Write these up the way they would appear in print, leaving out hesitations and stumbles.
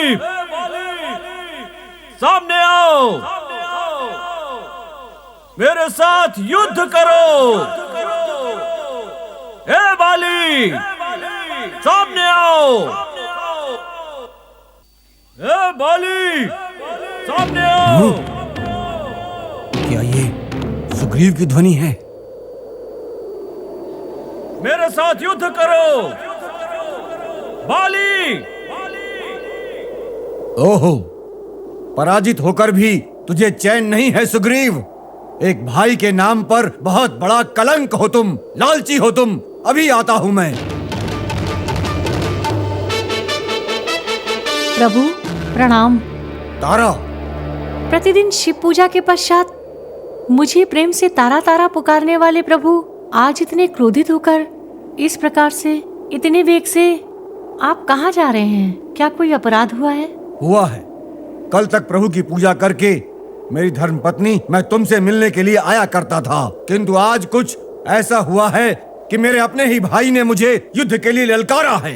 सुग्रीव, सामने आओ, मेरे साथ युद्ध करो। हे बाली, सामने आओ। हे बाली, सामने आओ। क्या ये सुग्रीव की ध्वनि है? मेरे साथ युद्ध करो बाली। ओहो, पराजित होकर भी तुझे चैन नहीं है सुग्रीव। एक भाई के नाम पर बहुत बड़ा कलंक हो तुम, लालची हो तुम। अभी आता हूं मैं। प्रभु प्रणाम। तारा, प्रतिदिन शिव पूजा के पश्चात मुझे प्रेम से तारा तारा पुकारने वाले प्रभु आज इतने क्रोधित होकर इस प्रकार से, इतने वेग से आप कहाँ जा रहे हैं? क्या कोई अपराध हुआ है? हुआ है। कल तक प्रभु की पूजा करके मेरी धर्मपत्नी मैं तुमसे मिलने के लिए आया करता था, किंतु आज कुछ ऐसा हुआ है कि मेरे अपने ही भाई ने मुझे युद्ध के लिए ललकारा है।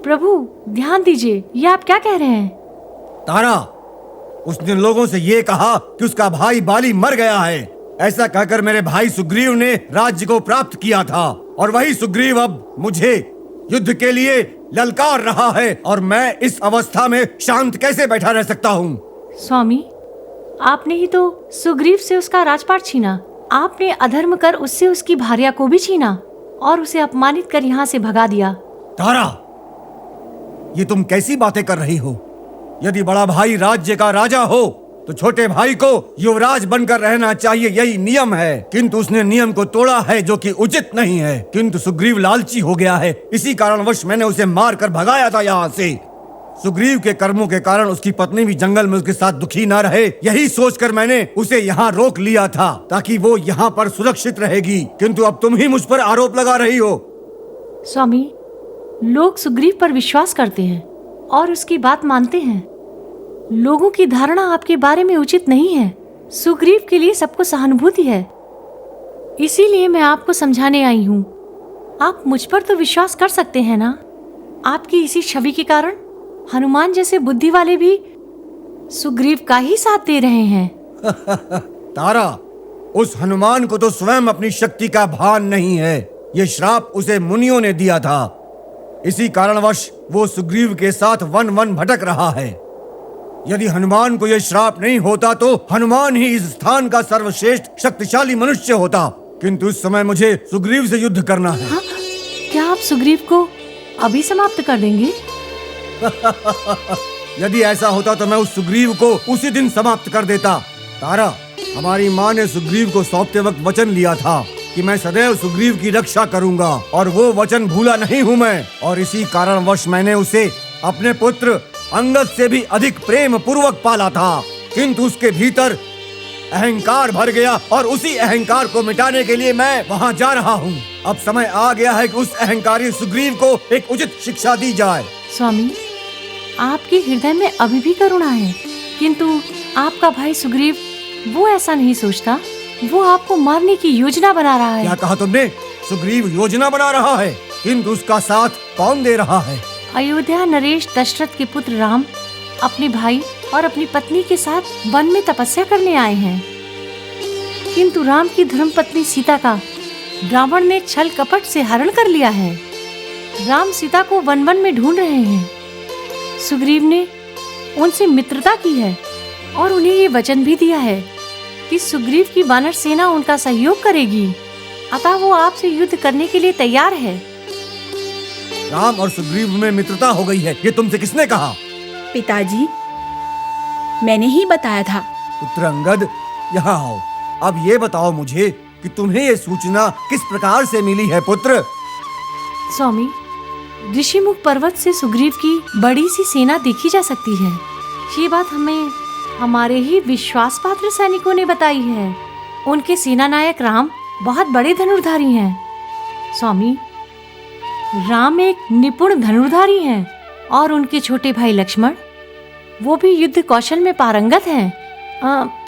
प्रभु ध्यान दीजिए, ये आप क्या कह रहे हैं? तारा, उसने लोगों से ये कहा कि उसका भाई बाली मर गया है। ऐसा कहकर मेरे भाई सुग्रीव ने राज्य को प्राप्त किया था, और वही सुग्रीव अब मुझे युद्ध के लिए ललकार रहा है, और मैं इस अवस्था में शांत कैसे बैठा रह सकता हूँ? स्वामी, आपने ही तो सुग्रीव से उसका राजपाट छीना। आपने अधर्म कर उससे उसकी भार्या को भी छीना और उसे अपमानित कर यहाँ से भगा दिया। तारा, ये तुम कैसी बातें कर रही हो? यदि बड़ा भाई राज्य का राजा हो तो छोटे भाई को युवराज बनकर रहना चाहिए, यही नियम है। किंतु उसने नियम को तोड़ा है, जो कि उचित नहीं है। किंतु सुग्रीव लालची हो गया है, इसी कारणवश मैंने उसे मार कर भगाया था यहाँ से। सुग्रीव के कर्मों के कारण उसकी पत्नी भी जंगल में उसके साथ दुखी न रहे, यही सोचकर मैंने उसे यहाँ रोक लिया था, ताकि वो यहाँ पर सुरक्षित रहेगी। किंतु अब तुम ही मुझ पर आरोप लगा रही हो। स्वामी, लोग सुग्रीव पर विश्वास करते हैं और उसकी बात मानते हैं। लोगों की धारणा आपके बारे में उचित नहीं है। सुग्रीव के लिए सबको सहानुभूति है, इसीलिए मैं आपको समझाने आई हूँ। आप मुझ पर तो विश्वास कर सकते हैं ना? आपकी इसी छवि के कारण हनुमान जैसे बुद्धि वाले भी सुग्रीव का ही साथ दे रहे हैं। तारा, उस हनुमान को तो स्वयं अपनी शक्ति का भान नहीं है। ये श्राप उसे मुनियों ने दिया था, इसी कारणवश वो सुग्रीव के साथ वन वन भटक रहा है। यदि हनुमान को यह श्राप नहीं होता तो हनुमान ही इस स्थान का सर्वश्रेष्ठ शक्तिशाली मनुष्य होता। किंतु इस समय मुझे सुग्रीव से युद्ध करना है। हाँ? क्या आप सुग्रीव को अभी समाप्त कर देंगे? यदि ऐसा होता तो मैं उस सुग्रीव को उसी दिन समाप्त कर देता। तारा, हमारी माँ ने सुग्रीव को सौंपते वक्त वचन लिया था कि मैं सदैव सुग्रीव की रक्षा करूंगा, और वो वचन भूला नहीं हूँ मैं। और इसी कारणवश मैंने उसे अपने पुत्र अंगद से भी अधिक प्रेम पूर्वक पाला था। किंतु उसके भीतर अहंकार भर गया, और उसी अहंकार को मिटाने के लिए मैं वहाँ जा रहा हूँ। अब समय आ गया है कि उस अहंकारी सुग्रीव को एक उचित शिक्षा दी जाए। स्वामी, आपके हृदय में अभी भी करुणा है, किंतु आपका भाई सुग्रीव वो ऐसा नहीं सोचता। वो आपको मारने की योजना बना रहा है। क्या कहा तुमने? सुग्रीव योजना बना रहा है? किंतु उसका साथ कौन दे रहा है? अयोध्या नरेश दशरथ के पुत्र राम अपने भाई और अपनी पत्नी के साथ वन में तपस्या करने आए हैं, किंतु राम की धर्मपत्नी सीता का रावण ने छल कपट से हरण कर लिया है। राम सीता को वन वन में ढूंढ रहे हैं। सुग्रीव ने उनसे मित्रता की है और उन्हें ये वचन भी दिया है कि सुग्रीव की वानर सेना उनका सहयोग करेगी, अतः वो आपसे युद्ध करने के लिए तैयार है। राम और सुग्रीव में मित्रता हो गई है, ये तुमसे किसने कहा? पिताजी, मैंने ही बताया था। पुत्र अंगद, यहाँ आओ। अब ये बताओ मुझे कि तुम्हें ये सूचना किस प्रकार से मिली है पुत्र? स्वामी, ऋषिमुख पर्वत से सुग्रीव की बड़ी सी सेना देखी जा सकती है। ये बात हमें हमारे ही विश्वास पात्र सैनिकों ने बताई है। उनके सेना नायक राम बहुत बड़े धनुर्धारी हैं। स्वामी, राम एक निपुण धनुर्धारी हैं और उनके छोटे भाई लक्ष्मण, वो भी युद्ध कौशल में पारंगत हैं।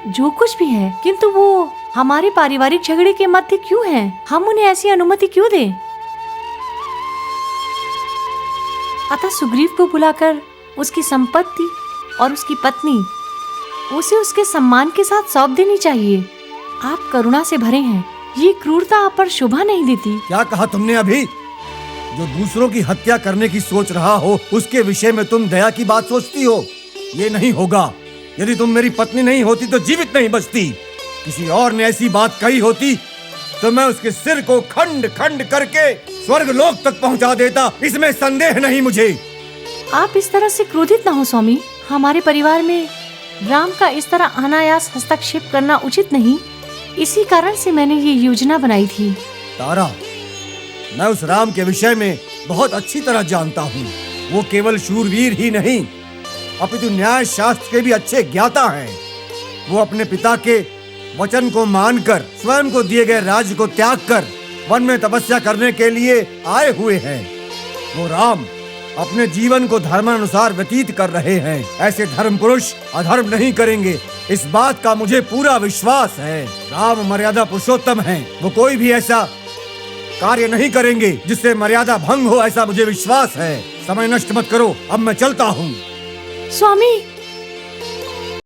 जो कुछ भी है, किंतु वो हमारे पारिवारिक झगड़े के मध्य क्यों हैं? हम उन्हें ऐसी अनुमति क्यों दें? अतः सुग्रीव को बुलाकर उसकी संपत्ति और उसकी पत्नी उसे उसके सम्मान के साथ सौंप देनी चाहिए। आप करुणा से भरे हैं, ये क्रूरता आप पर शोभा नहीं देती। क्या कहा तुमने अभी? जो दूसरों की हत्या करने की सोच रहा हो उसके विषय में तुम दया की बात सोचती हो? ये नहीं होगा। यदि तुम मेरी पत्नी नहीं होती तो जीवित नहीं बचती। किसी और ने ऐसी बात कही होती तो मैं उसके सिर को खंड खंड करके स्वर्ग लोक तक पहुंचा देता, इसमें संदेह नहीं मुझे। आप इस तरह से क्रोधित ना हो स्वामी। हमारे परिवार में राम का इस तरह अनायास हस्तक्षेप करना उचित नहीं। इसी कारण से मैंने ये योजना बनाई थी। तारा, मैं उस राम के विषय में बहुत अच्छी तरह जानता हूँ। वो केवल शूरवीर ही नहीं अपितु न्याय शास्त्र के भी अच्छे ज्ञाता हैं। वो अपने पिता के वचन को मानकर स्वयं को दिए गए राज्य को त्याग कर वन में तपस्या करने के लिए आए हुए हैं। वो राम अपने जीवन को धर्मानुसार व्यतीत कर रहे हैं। ऐसे धर्म पुरुष अधर्म नहीं करेंगे, इस बात का मुझे पूरा विश्वास है। राम मर्यादा पुरुषोत्तम हैं, वो कोई भी ऐसा कार्य नहीं करेंगे जिससे मर्यादा भंग हो, ऐसा मुझे विश्वास है। समय नष्ट मत करो, अब मैं चलता हूँ। स्वामी